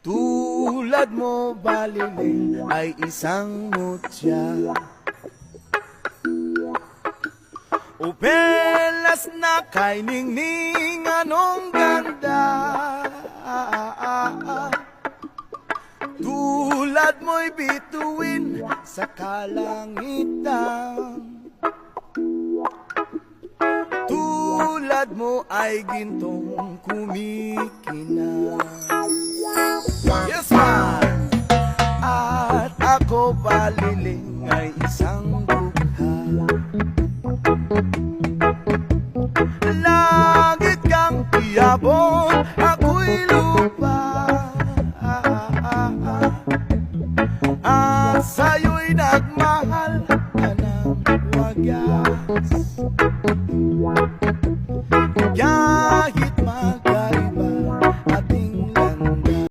Tulad mo baliling ay isang mutya, upelas na kay ningning anong ganda. Tulad mo'y bituin sa kalangitan, tulad mo ay gintong kumikinang. Yes man! At ako baliling